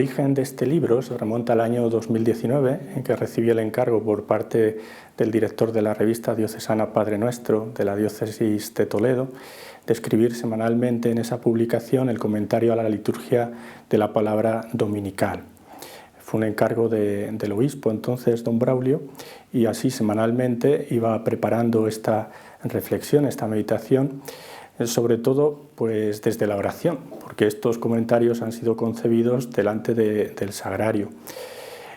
origen de este libro se remonta al año 2019, en que recibí el encargo por parte del director de la revista diocesana Padre Nuestro de la diócesis de Toledo de escribir semanalmente en esa publicación el comentario a la liturgia de la palabra dominical. Fue un encargo del obispo entonces, don Braulio, y así semanalmente iba preparando esta reflexión, esta meditación, sobre todo pues desde la oración, porque estos comentarios han sido concebidos delante del sagrario.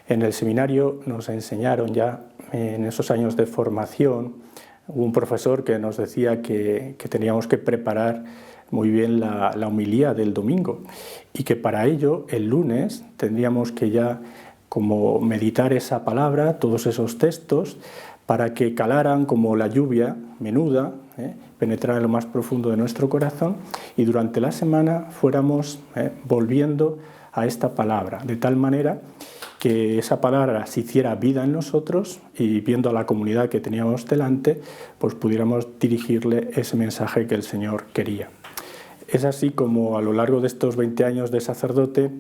En el seminario nos enseñaron ya, en esos años de formación, hubo un profesor que nos decía que teníamos que preparar muy bien la homilía del domingo y que para ello el lunes tendríamos que ya como meditar esa palabra, todos esos textos, para que calaran como la lluvia menuda, penetrar en lo más profundo de nuestro corazón y durante la semana fuéramos volviendo a esta palabra, de tal manera que esa palabra se hiciera vida en nosotros y viendo a la comunidad que teníamos delante, pues pudiéramos dirigirle ese mensaje que el Señor quería. Es así como a lo largo de estos 20 años de sacerdote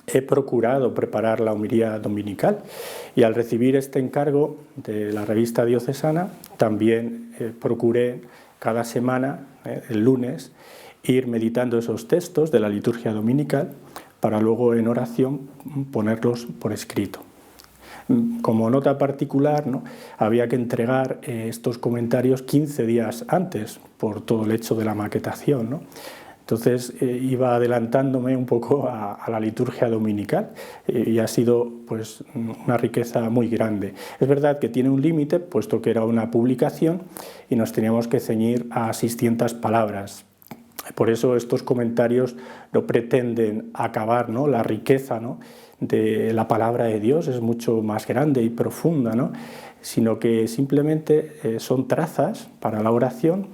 he procurado preparar la homilía dominical y al recibir este encargo de la revista diocesana también procuré cada semana, el lunes, ir meditando esos textos de la liturgia dominical para luego en oración ponerlos por escrito. Como nota particular, ¿no?, había que entregar estos comentarios 15 días antes por todo el hecho de la maquetación, ¿no? Entonces iba adelantándome un poco a la liturgia dominical y ha sido pues una riqueza muy grande. Es verdad que tiene un límite, puesto que era una publicación y nos teníamos que ceñir a 600 palabras. Por eso estos comentarios no pretenden acabar, ¿no?, la riqueza, ¿no?, de la palabra de Dios, es mucho más grande y profunda, ¿no?, sino que simplemente son trazas para la oración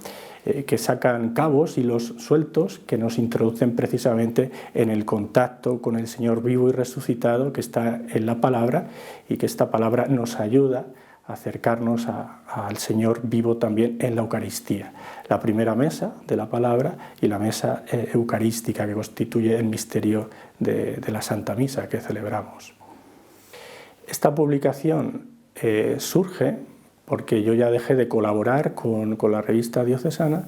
que sacan cabos, hilos sueltos que nos introducen precisamente en el contacto con el Señor vivo y resucitado que está en la palabra y que esta palabra nos ayuda a acercarnos al Señor vivo también en la Eucaristía. La primera mesa de la palabra y la mesa eucarística que constituye el misterio de la Santa Misa que celebramos. Esta publicación surge porque yo ya dejé de colaborar con la revista diocesana,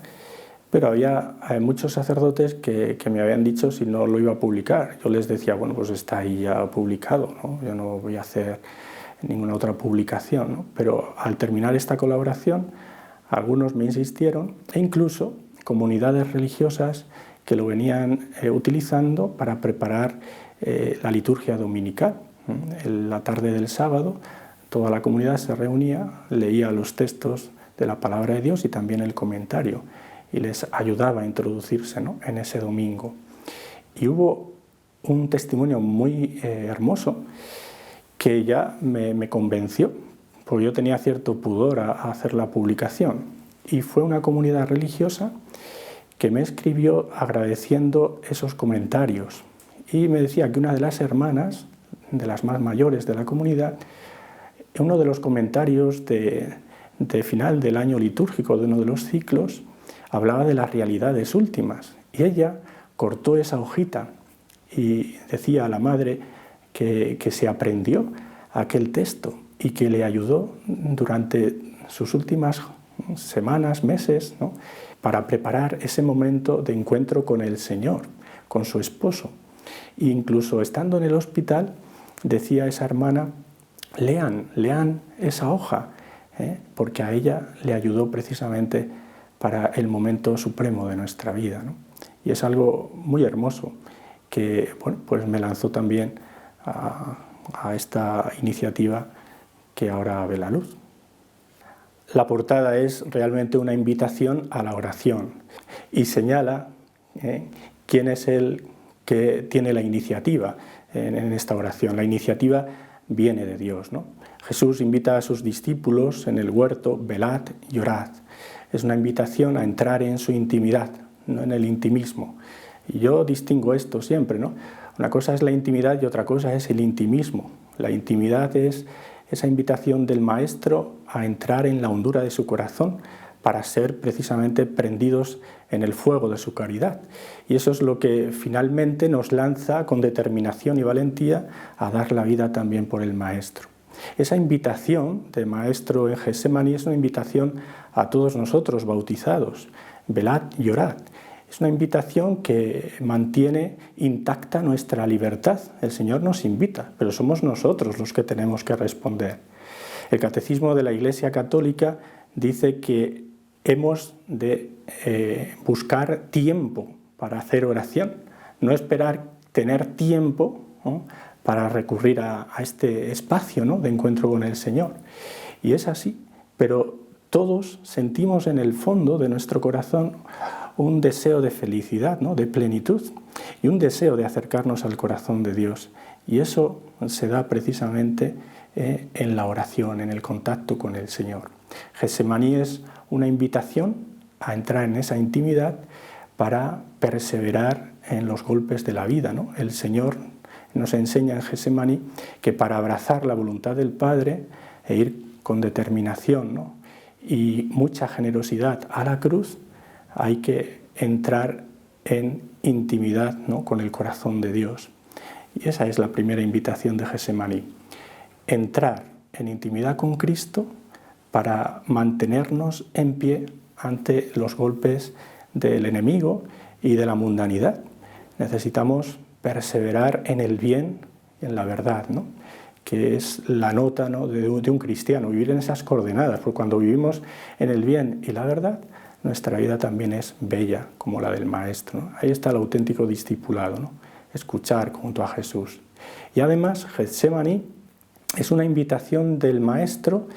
pero había muchos sacerdotes que me habían dicho si no lo iba a publicar. Yo les decía, bueno, pues está ahí ya publicado, ¿no?, yo no voy a hacer ninguna otra publicación, ¿no? Pero al terminar esta colaboración, algunos me insistieron, e incluso comunidades religiosas que lo venían utilizando para preparar la liturgia dominical. En la tarde del sábado, toda la comunidad se reunía, leía los textos de la palabra de Dios y también el comentario, y les ayudaba a introducirse, ¿no?, en ese domingo. Y hubo un testimonio muy hermoso que ya me convenció, porque yo tenía cierto pudor a hacer la publicación, y fue una comunidad religiosa que me escribió agradeciendo esos comentarios, y me decía que una de las hermanas, de las más mayores de la comunidad, en uno de los comentarios de final del año litúrgico de uno de los ciclos, hablaba de las realidades últimas, y ella cortó esa hojita y decía a la madre que se aprendió aquel texto y que le ayudó durante sus últimas semanas, meses, ¿no?, para preparar ese momento de encuentro con el Señor, con su esposo. E incluso estando en el hospital, decía esa hermana, lean esa hoja, porque a ella le ayudó precisamente para el momento supremo de nuestra vida, ¿no? Y es algo muy hermoso que, bueno, pues me lanzó también a esta iniciativa que ahora ve la luz. La portada es realmente una invitación a la oración y señala quién es el que tiene la iniciativa en esta oración. La iniciativa viene de Dios, ¿no? Jesús invita a sus discípulos en el huerto, velad y orad. Es una invitación a entrar en su intimidad, no en el intimismo. Y yo distingo esto siempre, ¿no? Una cosa es la intimidad y otra cosa es el intimismo. La intimidad es esa invitación del Maestro a entrar en la hondura de su corazón para ser precisamente prendidos en el fuego de su caridad. Y eso es lo que finalmente nos lanza con determinación y valentía a dar la vida también por el Maestro. Esa invitación de Maestro en Getsemaní es una invitación a todos nosotros bautizados. Velad y orad. Es una invitación que mantiene intacta nuestra libertad. El Señor nos invita, pero somos nosotros los que tenemos que responder. El Catecismo de la Iglesia Católica dice que hemos de buscar tiempo para hacer oración, no esperar tener tiempo, ¿no?, para recurrir a este espacio, ¿no?, de encuentro con el Señor. Y es así, pero todos sentimos en el fondo de nuestro corazón un deseo de felicidad, ¿no?, de plenitud, y un deseo de acercarnos al corazón de Dios. Y eso se da precisamente en la oración, en el contacto con el Señor. Getsemaní es una invitación a entrar en esa intimidad para perseverar en los golpes de la vida, ¿no? El Señor nos enseña en Getsemaní que para abrazar la voluntad del Padre e ir con determinación, ¿no?, y mucha generosidad a la cruz, hay que entrar en intimidad, ¿no?, con el corazón de Dios. Y esa es la primera invitación de Getsemaní. Entrar en intimidad con Cristo para mantenernos en pie ante los golpes del enemigo y de la mundanidad. Necesitamos perseverar en el bien y en la verdad, ¿no?, que es la nota, ¿no?, de un cristiano, vivir en esas coordenadas, porque cuando vivimos en el bien y la verdad, nuestra vida también es bella, como la del Maestro, ¿no? Ahí está el auténtico discipulado, ¿no?, escuchar junto a Jesús. Y además, Getsemaní es una invitación del Maestro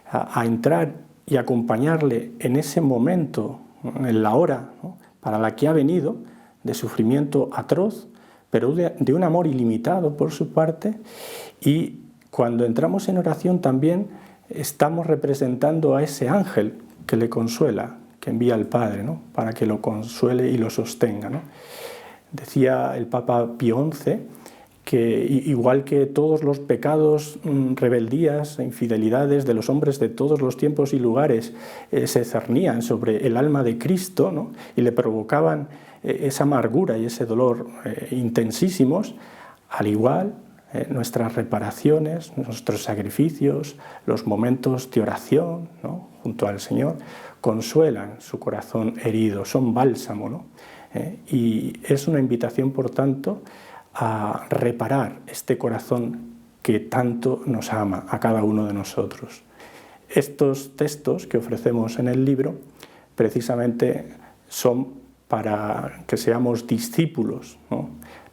a entrar y acompañarle en ese momento, en la hora, ¿no?, para la que ha venido, de sufrimiento atroz, pero de un amor ilimitado por su parte. Y cuando entramos en oración también estamos representando a ese ángel que le consuela, que envía al Padre, ¿no?, para que lo consuele y lo sostenga, ¿no? Decía el Papa Pío XI que igual que todos los pecados, rebeldías e infidelidades de los hombres de todos los tiempos y lugares se cernían sobre el alma de Cristo, ¿no?, y le provocaban esa amargura y ese dolor intensísimos, al igual nuestras reparaciones, nuestros sacrificios, los momentos de oración, ¿no?, junto al Señor, consuelan su corazón herido, son bálsamo, ¿no? Y es una invitación, por tanto, a reparar este corazón que tanto nos ama a cada uno de nosotros. Estos textos que ofrecemos en el libro precisamente son para que seamos discípulos, ¿no?,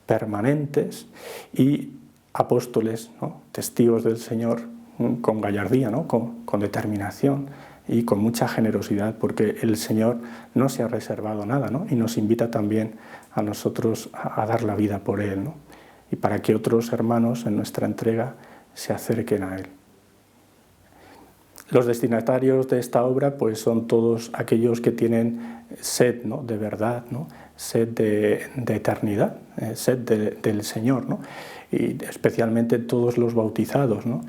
permanentes y apóstoles, ¿no?, testigos del Señor, con gallardía, ¿no?, con determinación y con mucha generosidad, porque el Señor no se ha reservado nada, ¿no?, y nos invita también a nosotros a dar la vida por Él, ¿no?, y para que otros hermanos en nuestra entrega se acerquen a Él. Los destinatarios de esta obra pues son todos aquellos que tienen sed, ¿no?, de verdad, ¿no?, sed de eternidad, sed del Señor, ¿no?, y especialmente todos los bautizados, ¿no?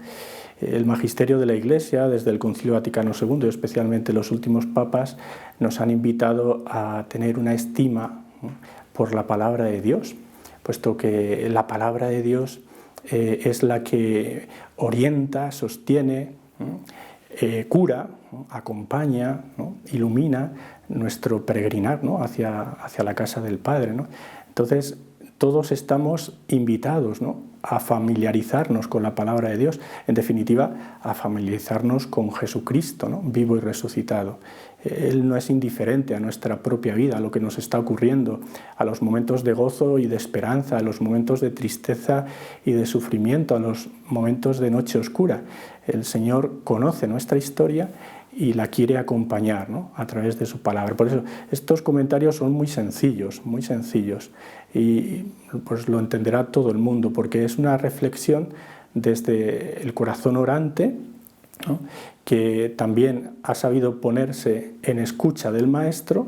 El magisterio de la Iglesia, desde el Concilio Vaticano II y especialmente los últimos papas, nos han invitado a tener una estima, ¿no?, por la palabra de Dios, puesto que la palabra de Dios es la que orienta, sostiene, ¿no?, cura, ¿no?, acompaña, ¿no?, ilumina nuestro peregrinar, ¿no?, hacia la casa del Padre, ¿no? Entonces, todos estamos invitados, ¿no?, a familiarizarnos con la palabra de Dios, en definitiva, a familiarizarnos con Jesucristo, ¿no?, vivo y resucitado. Él no es indiferente a nuestra propia vida, a lo que nos está ocurriendo, a los momentos de gozo y de esperanza, a los momentos de tristeza y de sufrimiento, a los momentos de noche oscura. El Señor conoce nuestra historia y la quiere acompañar, ¿no?, a través de su palabra. Por eso estos comentarios son muy sencillos, y pues lo entenderá todo el mundo, porque es una reflexión desde el corazón orante, ¿no?, que también ha sabido ponerse en escucha del Maestro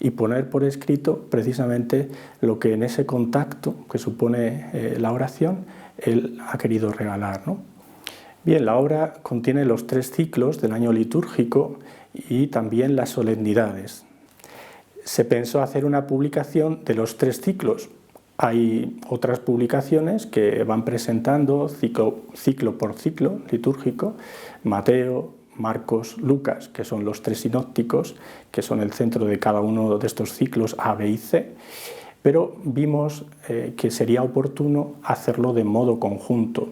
y poner por escrito precisamente lo que en ese contacto que supone la oración Él ha querido regalar, ¿no? Bien, la obra contiene los 3 ciclos del año litúrgico y también las solemnidades. Se pensó hacer una publicación de los 3 ciclos. Hay otras publicaciones que van presentando ciclo por ciclo litúrgico, Mateo, Marcos, Lucas, que son los 3 sinópticos, que son el centro de cada uno de estos ciclos A, B y C, pero vimos que sería oportuno hacerlo de modo conjunto,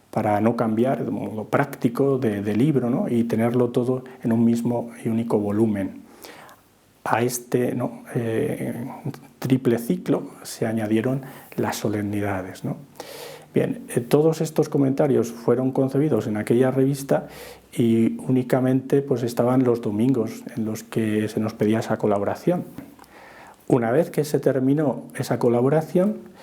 para no cambiar de modo práctico de libro, ¿no? Y tenerlo todo en un mismo y único volumen. A este triple ciclo se añadieron las solemnidades, ¿no? Bien, todos estos comentarios fueron concebidos en aquella revista y únicamente pues, estaban los domingos en los que se nos pedía esa colaboración. Una vez que se terminó esa colaboración,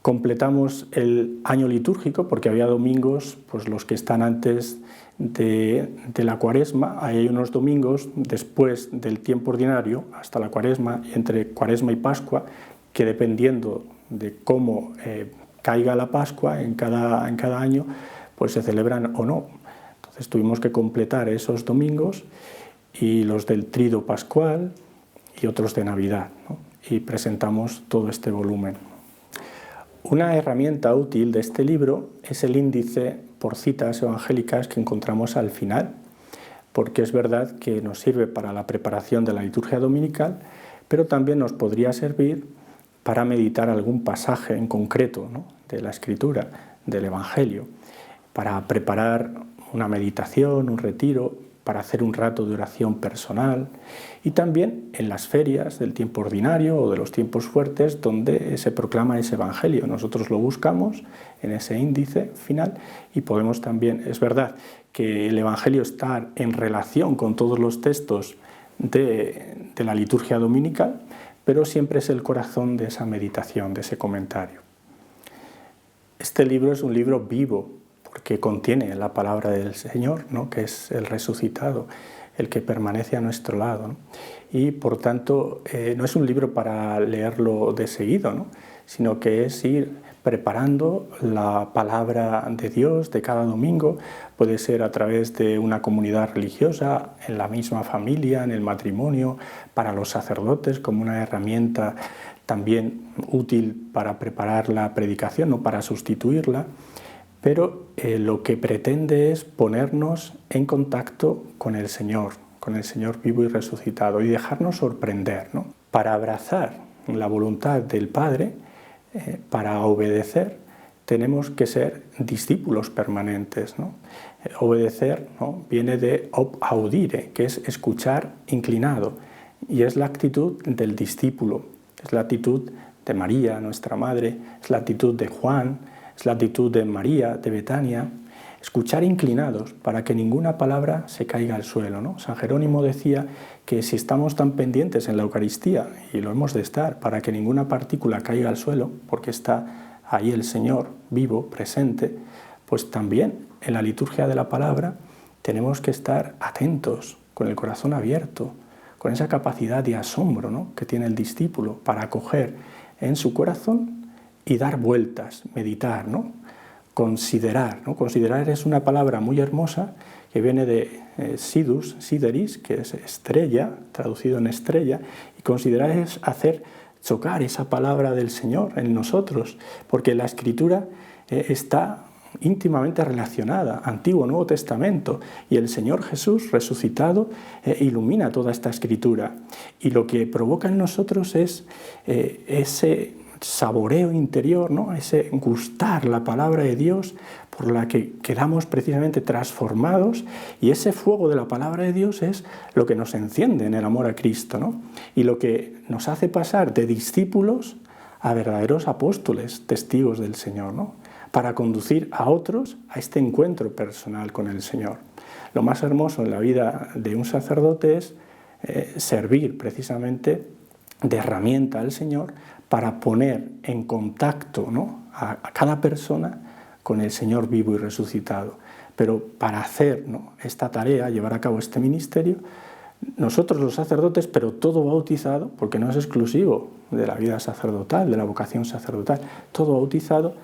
completamos el año litúrgico, porque había domingos, pues los que están antes de la Cuaresma, hay unos domingos después del tiempo ordinario hasta la Cuaresma, entre Cuaresma y Pascua, que dependiendo de cómo caiga la Pascua en cada año, pues se celebran o no. Entonces tuvimos que completar esos domingos y los del Trido Pascual y otros de Navidad, ¿no? Y presentamos todo este volumen. Una herramienta útil de este libro es el índice por citas evangélicas que encontramos al final, porque es verdad que nos sirve para la preparación de la liturgia dominical, pero también nos podría servir para meditar algún pasaje en concreto, ¿no?, de la Escritura, del Evangelio, para preparar una meditación, un retiro, para hacer un rato de oración personal, y también en las ferias del tiempo ordinario o de los tiempos fuertes donde se proclama ese Evangelio. Nosotros lo buscamos en ese índice final y podemos también, es verdad que el Evangelio está en relación con todos los textos de la liturgia dominical, pero siempre es el corazón de esa meditación, de ese comentario. Este libro es un libro vivo, porque contiene la palabra del Señor, ¿no?, que es el resucitado, el que permanece a nuestro lado, ¿no? Y por tanto no es un libro para leerlo de seguido, ¿no?, sino que es ir preparando la palabra de Dios de cada domingo. Puede ser a través de una comunidad religiosa, en la misma familia, en el matrimonio, para los sacerdotes como una herramienta también útil para preparar la predicación, no para sustituirla. Pero lo que pretende es ponernos en contacto con el Señor vivo y resucitado, y dejarnos sorprender, ¿no? Para abrazar la voluntad del Padre, para obedecer, tenemos que ser discípulos permanentes, ¿no? Obedecer, ¿no?, viene de ob audire, que es escuchar inclinado, y es la actitud del discípulo, es la actitud de María, nuestra Madre, es la actitud de Juan, es la actitud de María, de Betania, escuchar inclinados para que ninguna palabra se caiga al suelo, ¿no? San Jerónimo decía que si estamos tan pendientes en la Eucaristía, y lo hemos de estar, para que ninguna partícula caiga al suelo, porque está ahí el Señor vivo, presente, pues también en la liturgia de la palabra tenemos que estar atentos, con el corazón abierto, con esa capacidad de asombro, ¿no?, que tiene el discípulo para acoger en su corazón y dar vueltas, meditar, ¿no?, considerar, ¿no? Considerar es una palabra muy hermosa que viene de sidus, sideris, que es estrella, traducido en estrella, y considerar es hacer chocar esa palabra del Señor en nosotros, porque la Escritura está íntimamente relacionada, Antiguo, Nuevo Testamento, y el Señor Jesús resucitado ilumina toda esta Escritura, y lo que provoca en nosotros es ese saboreo interior, ¿no?, ese gustar la palabra de Dios, por la que quedamos precisamente transformados, y ese fuego de la palabra de Dios es lo que nos enciende en el amor a Cristo, ¿no?, y lo que nos hace pasar de discípulos a verdaderos apóstoles, testigos del Señor, ¿no?, para conducir a otros a este encuentro personal con el Señor. Lo más hermoso en la vida de un sacerdote es servir precisamente de herramienta al Señor para poner en contacto, ¿no?, a cada persona con el Señor vivo y resucitado. Pero para hacer, ¿no?, esta tarea, llevar a cabo este ministerio, nosotros los sacerdotes, pero todo bautizado, porque no es exclusivo de la vida sacerdotal, de la vocación sacerdotal, todo bautizado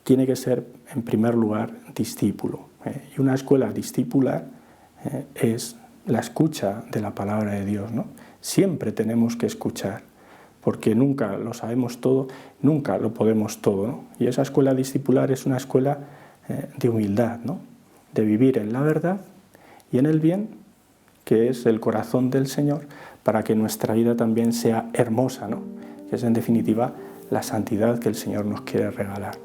tiene que ser en primer lugar discípulo. Y una escuela discipular es la escucha de la palabra de Dios, ¿no? Siempre tenemos que escuchar, porque nunca lo sabemos todo, nunca lo podemos todo, ¿no? Y esa escuela discipular es una escuela de humildad, ¿no? De vivir en la verdad y en el bien, que es el corazón del Señor, para que nuestra vida también sea hermosa, ¿no? Que es en definitiva la santidad que el Señor nos quiere regalar.